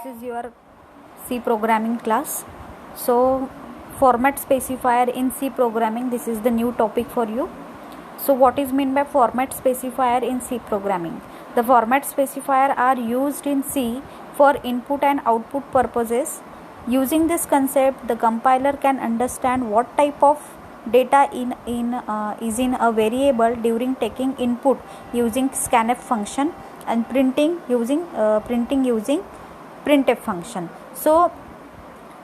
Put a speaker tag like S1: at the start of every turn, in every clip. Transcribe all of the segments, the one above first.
S1: is your C programming class. So format specifier in C programming, this is the new topic for you. So what is meant by format specifier in C programming? The format specifier are used in C for input and output purposes. Using this concept, the compiler can understand what type of data is in a variable during taking input using scanf function and printing using printf function. So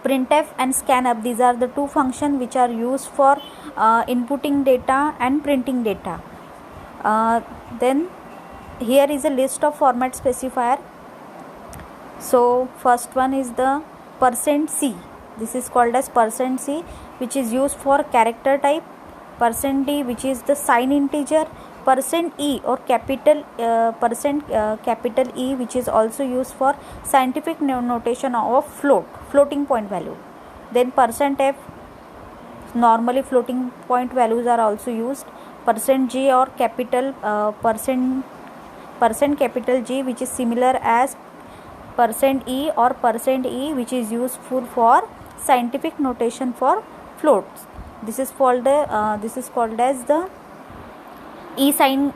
S1: printf and scanf, these are the two functions which are used for inputting data and printing data. Then here is a list of format specifier. So first one is the %c. This is called as %c, which is used for character type. %d, which is the sign integer. %e or capital capital E, which is also used for scientific notation of floating point value. Then %f, normally floating point values are also used. %g or capital capital G, which is similar as %e or %e, which is useful for scientific notation for floats. This is called as the e sign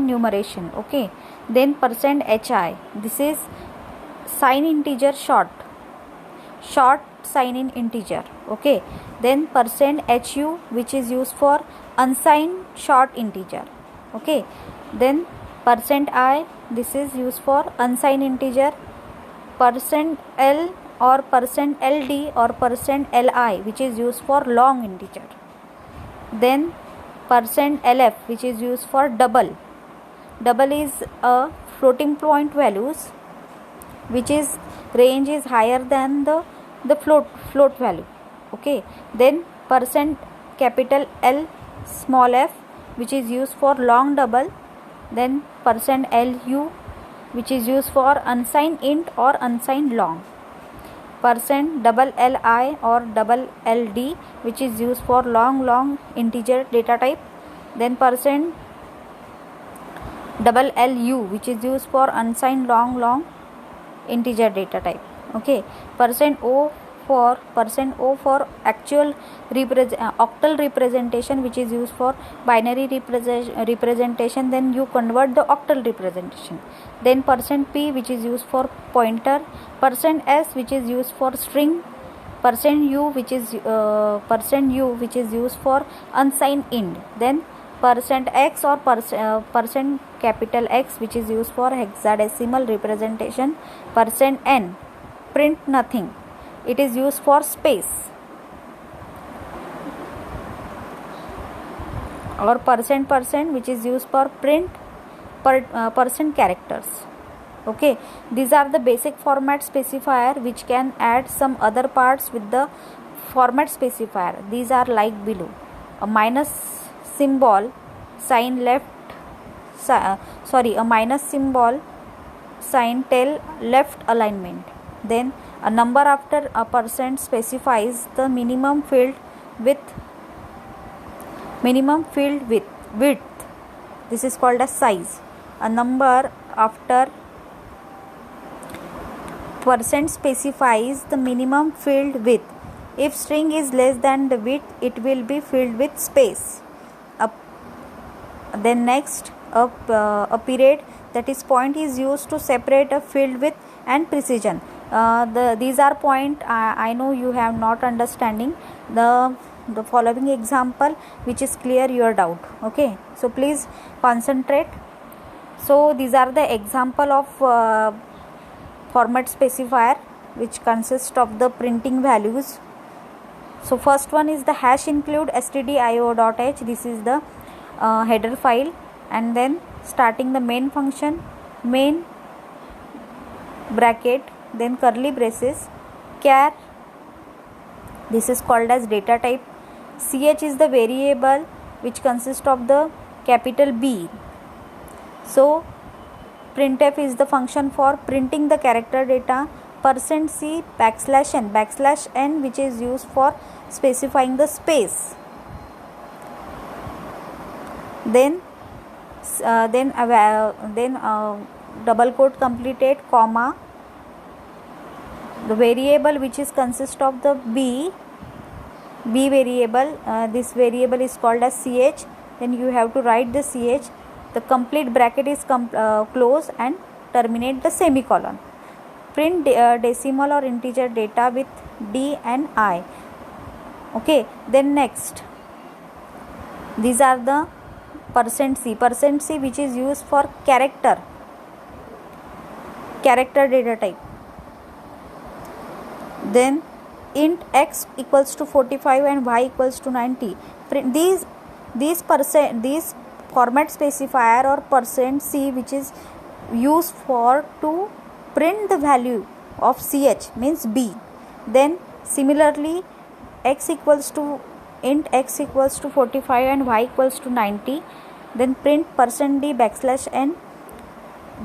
S1: numeration. Okay. Then %hi, this is sign integer short sign in integer. Okay. Then %hu, which is used for unsigned short integer. Okay. Then %i, this is used for unsigned integer. %l or %ld or %li, which is used for long integer. Then %lf, which is used for double is a floating point values which is range is higher than the float value. Okay. Then capital L small f, which is used for long double. Then %lu, which is used for unsigned int or unsigned long. %li or $ld, which is used for long integer data type. Then $lu, which is used for unsigned long integer data type. Okay. %o for actual octal representation, which is used for binary representation. Then you convert the octal representation. Then %p, which is used for pointer. %s, which is used for string. %u, which is used for unsigned int. Then %x or capital X, which is used for hexadecimal representation. %n, print nothing, it is used for space. Or %, which is used for print % characters. Okay. These are the basic format specifier, which can add some other parts with the format specifier. These are like below: a minus symbol sign a minus symbol sign tell left alignment. Then a number after a % specifies the minimum field width. This is called as size. A number after % specifies the minimum field width. If string is less than the width, it will be filled with space. Then next, a period, that is point, is used to separate a field width and precision. These are point, I know you have not understanding the following example, which is clear your doubt. Okay, so please concentrate. So these are the example of format specifier, which consists of the printing values. So first one is the hash include stdio.h. This is the header file, and then starting the main function, main bracket, then curly braces, char, this is called as data type. Ch is the variable which consists of the capital B. So printf is the function for printing the character data. %c \n, which is used for specifying the space. Then double quote completed, comma, the variable which is consist of the b variable, this variable is called as ch. Then you have to write the ch, the complete bracket is close and terminate the semicolon. Print decimal or integer data with d and I. Okay, then next, these are the %c which is used for character data type. Then int x equals to 45 and y equals to 90. These format specifier or %c which is used for to print the value of ch, means b. Then similarly int x equals to 45 and y equals to 90. Then print %d \n,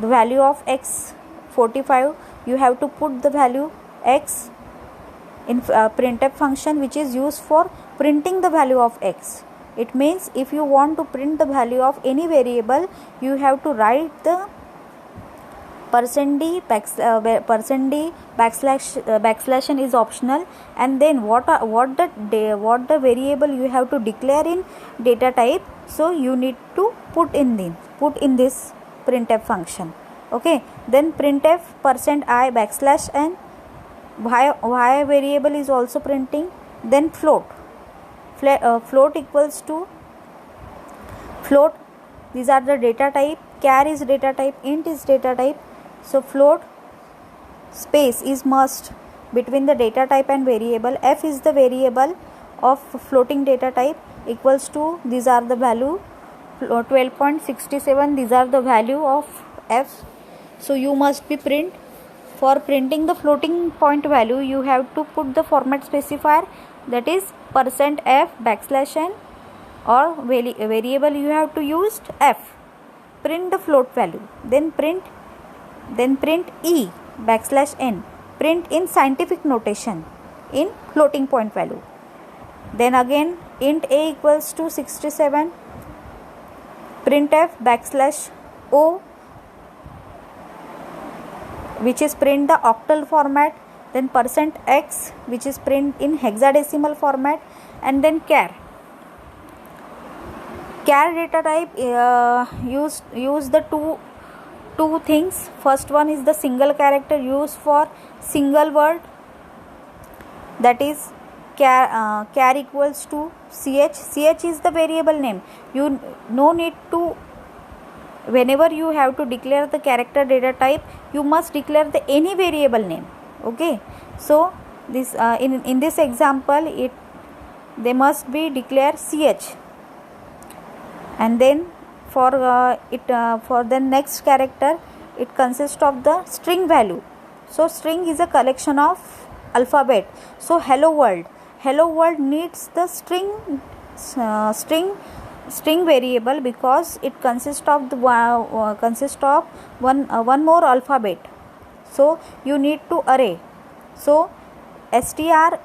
S1: the value of x 45, you have to put the value x in printf function which is used for printing the value of x. It means if you want to print the value of any variable, you have to write the %d \n is optional, and then what the variable you have to declare in data type, so you need to put in this printf function. Okay, then printf %i \n, y variable is also printing. Then float equals to float, these are the data type. Char is data type, int is data type. So float space is must between the data type and variable. F is the variable of floating data type, equals to, these are the value 12.67, these are the value of f. So you must be print. For printing the floating point value, you have to put the format specifier, that is %f \n, or variable you have to use f. Print the float value. Then print e \n, print in scientific notation in floating point value. Then again int a equals to 67, printf \o, which is print the octal format. Then %x, which is print in hexadecimal format. And then char data type use the two things. First one is the single character used for single word, that is char equals to ch is the variable name. You no need to, whenever you have to declare the character data type, you must declare the any variable name. Okay, so this in this example they must be declare ch. And then for the next character, it consists of the string value. So string is a collection of alphabet. So hello world needs the string variable, because it consists of one more alphabet. So you need to array. So str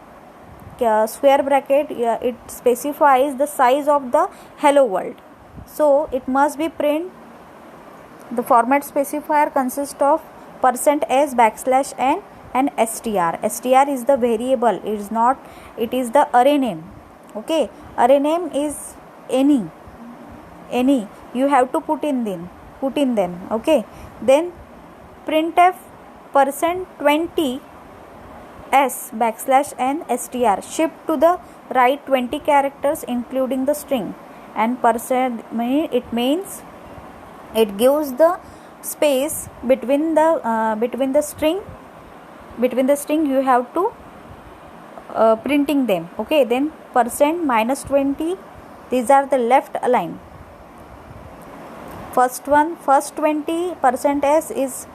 S1: square bracket, it specifies the size of the hello world. So it must be print. The format specifier consists of %s \n and str. str is the variable, it is the array name. Okay, array name is any you have to put in them. Okay, then printf %20 s \n str, shift to the right 20 characters including the string. And it means it gives the space between the string you have to printing them. Okay, then %-20, these are the left align. First 20 %s is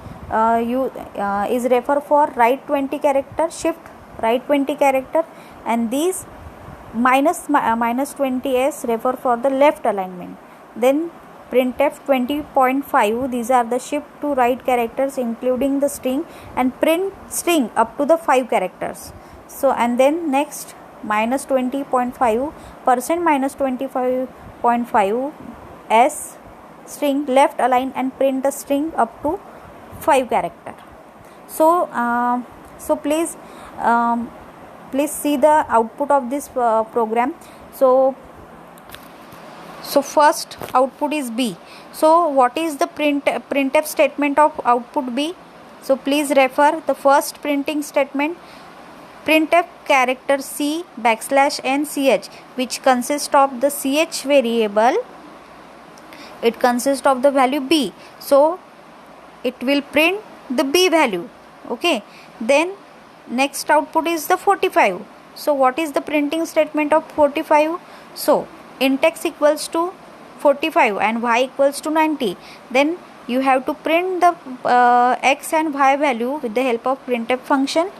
S1: refer for right 20 character, shift right 20 character, and these -20s refer for the left alignment. Then printf 20.5, these are the shift to right characters including the string, and print string up to the 5 characters. So and then next -20.5 %-25.5 s string left align and print the string up to 5 character. So So please see the output of this program. So first output is B. So what is the printf statement of output B? So please refer the first printing statement, printf character C \n ch, which consists of the ch variable. It consists of the value B. So it will print the B value. Okay. Then next output is the 45. So what is the printing statement of 45? So int x equals to 45 and y equals to 90. Then you have to print the x and y value with the help of printf function.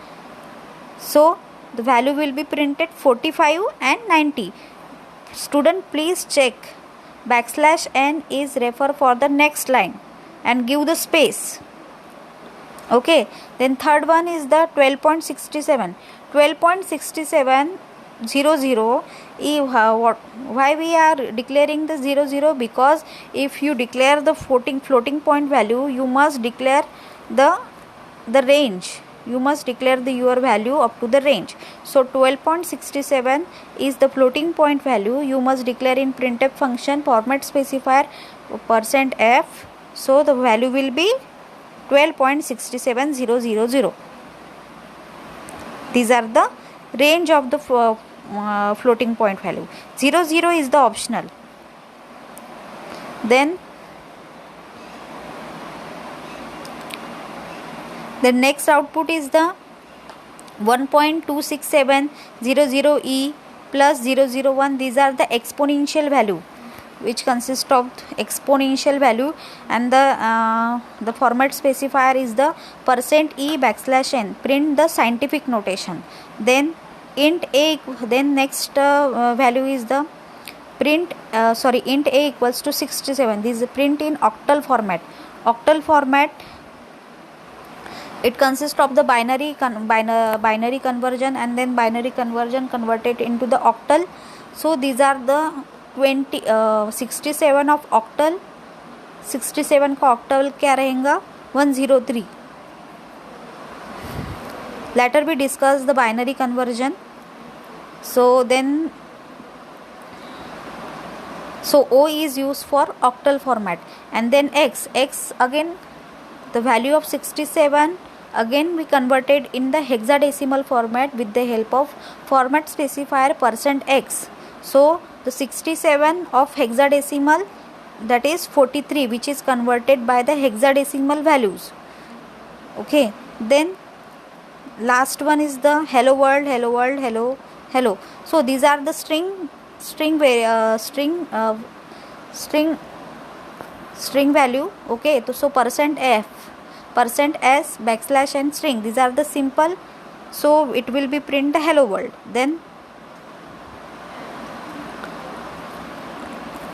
S1: So the value will be printed 45 and 90. Student, please check \n is refer for the next line and give the space. Okay. Then third one is the 12.67. 12.6700. Why we are declaring the 00? Because if you declare the floating point value, you must declare the range. You must declare your value up to the range. So 12.67 is the floating point value. You must declare in printf function format specifier %f. So the value will be 12.67000. These are the range of the floating point value. 00 is the optional. Then the next output is the 1.26700e plus 001. These are the exponential value, which consists of exponential value, and the format specifier is the %e \n. Print the scientific notation. Then int a. Then next value is the int a equals to 67. This is print in octal format. Octal format, it consists of the binary conversion, and then binary conversion converted into the octal. So these are the 67 of octal. 67 का octal क्या रहेगा? 103. Later we discuss the binary conversion. So O is used for octal format, and then X again the value of 67 again we converted in the hexadecimal format with the help of format specifier %x. So the 67 of hexadecimal, that is 43, which is converted by the hexadecimal values. Okay. Then last one is the hello world, hello. So these are the string value. Okay. So %f, %s, \n string, these are the simple. So it will be print the hello world. Then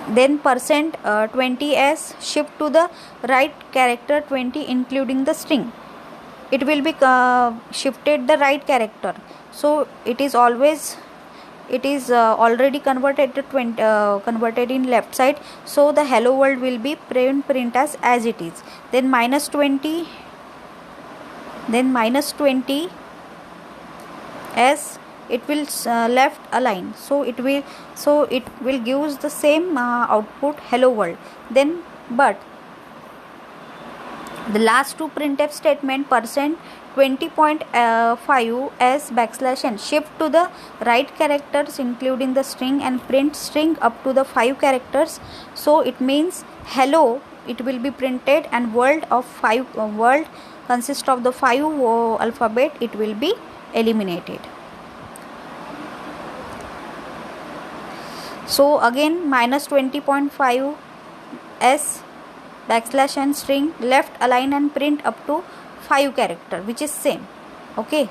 S1: %20s shift to the right character 20 including the string. It will be shifted the right character. So it is already converted to converted in left side. So the hello world will be print as it is. Then -20 as it will left align. So it will gives the same output hello world. Then but the last two printf statement %20.5 as \n shift to the right characters including the string and print string up to the 5 characters. So it means hello, it will be printed, and world of 5 world consists of the 5 alphabet, it will be eliminated. So again -20.5 s \n string left align and print up to 5 character, which is same. Okay.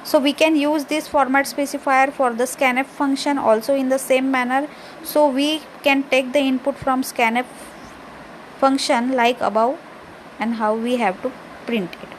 S1: So we can use this format specifier for the scanf function also in the same manner. So we can take the input from scanf function like above, and how we have to print it.